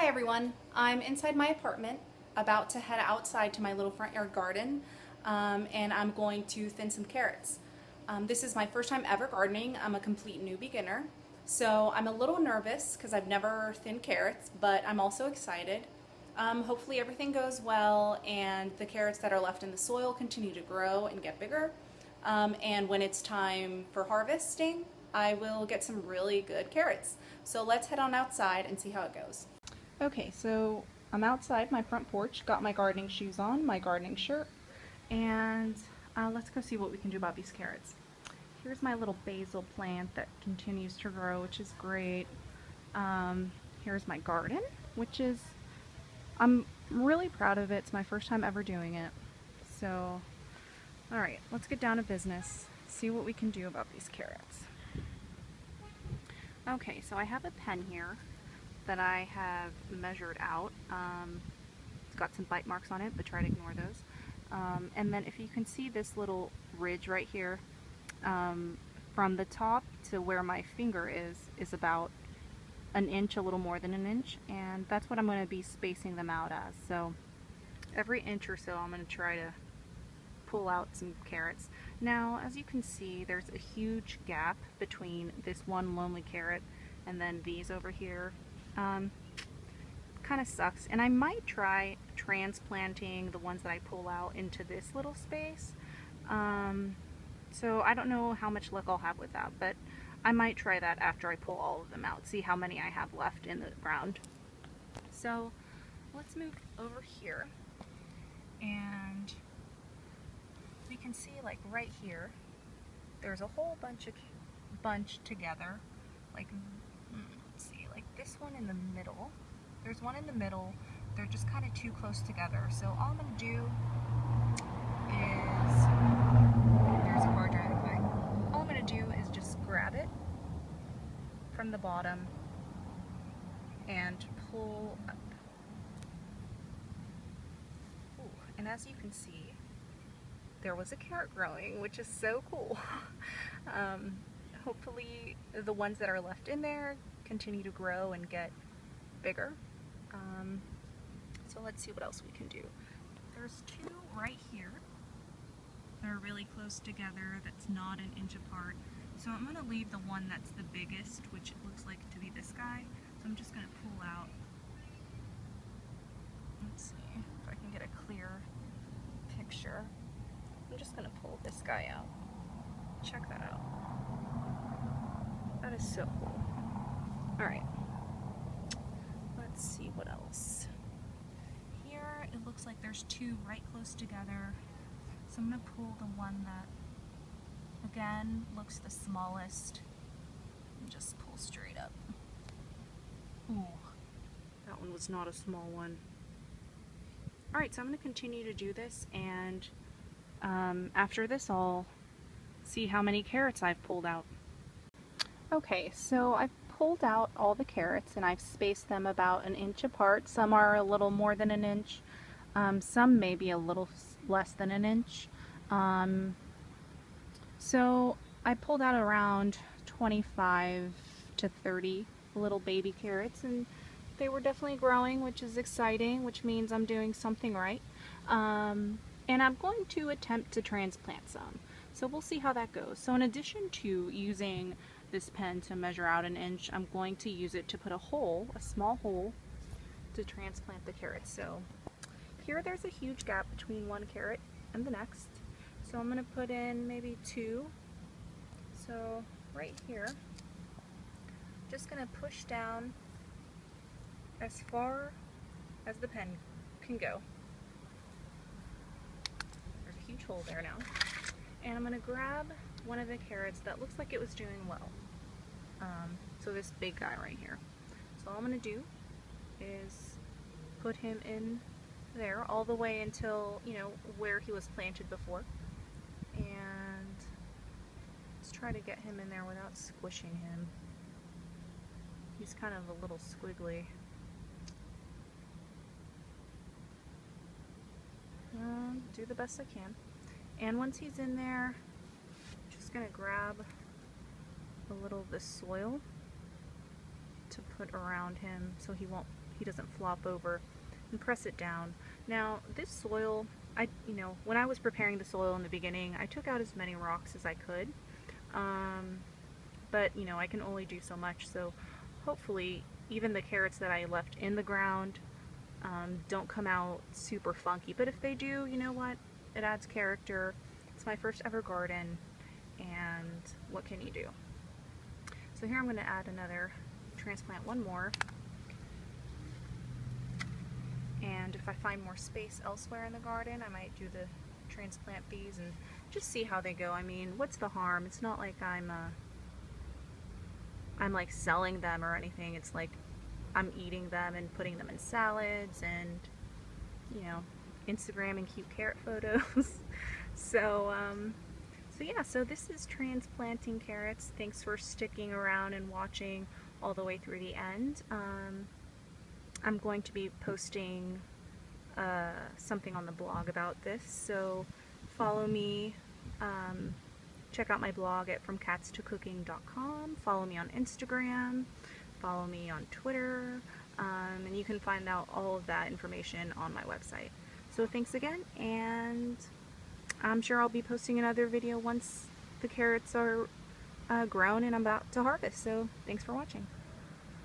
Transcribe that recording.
Hi everyone, I'm inside my apartment about to head outside to my little front yard garden and I'm going to thin some carrots. This is my first time ever gardening. I'm a complete new beginner, so I'm a little nervous because I've never thinned carrots, but I'm also excited. Hopefully everything goes well and the carrots that are left in the soil continue to grow and get bigger. And when it's time for harvesting, I will get some really good carrots. So let's head on outside and see how it goes. Okay, so I'm outside my front porch, got my gardening shoes on, my gardening shirt, and let's go see what we can do about these carrots. Here's my little basil plant that continues to grow, which is great. Here's my garden, which is, I'm really proud of it. It's my first time ever doing it. So, alright, let's get down to business, see what we can do about these carrots. Okay, so I have a pen here that I have measured out. It's got some bite marks on it, but try to ignore those. And then if you can see this little ridge right here, from the top to where my finger is about an inch, a little more than an inch, and that's what I'm going to be spacing them out as. So every inch or so I'm going to try to pull out some carrots. Now, as you can see, there's a huge gap between this one lonely carrot and then these over here. Kind of sucks, and I might try transplanting the ones that I pull out into this little space. So I don't know how much luck I'll have with that, but I might try that after I pull all of them out, see how many I have left in the ground. So let's move over here, and we can see, like, right here there's a whole bunch together, like, let's see, like this one in the middle. There's one in the middle. They're just kind of too close together. So all I'm going to do is, there's a car driving by. All I'm going to do is just grab it from the bottom and pull up. Ooh, and as you can see, there was a carrot growing, which is so cool. Hopefully the ones that are left in there continue to grow and get bigger. So let's see what else we can do. There's two right here that are really close together, that's not an inch apart. So I'm going to leave the one that's the biggest, which it looks like to be this guy. So I'm just going to pull out. Let's see if I can get a clear picture. I'm just going to pull this guy out. Check that out. That is so cool. Alright. Let's see what else. Here it looks like there's two right close together. So I'm going to pull the one that, again, looks the smallest and just pull straight up. Ooh, that one was not a small one. Alright, so I'm going to continue to do this, and after this I'll see how many carrots I've pulled out. Okay, so I've pulled out all the carrots and I've spaced them about an inch apart. Some are a little more than an inch, some maybe a little less than an inch. So I pulled out around 25 to 30 little baby carrots, and they were definitely growing, which is exciting, which means I'm doing something right. And I'm going to attempt to transplant some. So we'll see how that goes. So in addition to using this pen to measure out an inch, I'm going to use it to put a hole, a small hole, to transplant the carrots. So here there's a huge gap between one carrot and the next. So I'm going to put in maybe two. So right here, just going to push down as far as the pen can go. There's a huge hole there now. And I'm going to grab one of the carrots that looks like it was doing well. So this big guy right here. So all I'm going to do is put him in there all the way until, you know, where he was planted before. And let's try to get him in there without squishing him. He's kind of a little squiggly. Do the best I can. And once he's in there, I'm just going to grab a little of the soil to put around him so he doesn't flop over, and press it down. Now this soil, when I was preparing the soil in the beginning, I took out as many rocks as I could, but I can only do so much, so hopefully even the carrots that I left in the ground don't come out super funky. But if they do, you know what? It adds character. It's my first ever garden, and what can you do? So here I'm going to add another transplant, one more. And if I find more space elsewhere in the garden, I might do the transplant these and just see how they go. I mean, what's the harm? It's not like I'm like selling them or anything. It's like I'm eating them and putting them in salads and, Instagramming cute carrot photos. So yeah, so this is transplanting carrots. Thanks for sticking around and watching all the way through the end. I'm going to be posting something on the blog about this, so follow me. Check out my blog at fromcatstocooking.com. Follow me on Instagram. Follow me on Twitter. And you can find out all of that information on my website. So thanks again, and I'm sure I'll be posting another video once the carrots are grown and I'm about to harvest. So thanks for watching.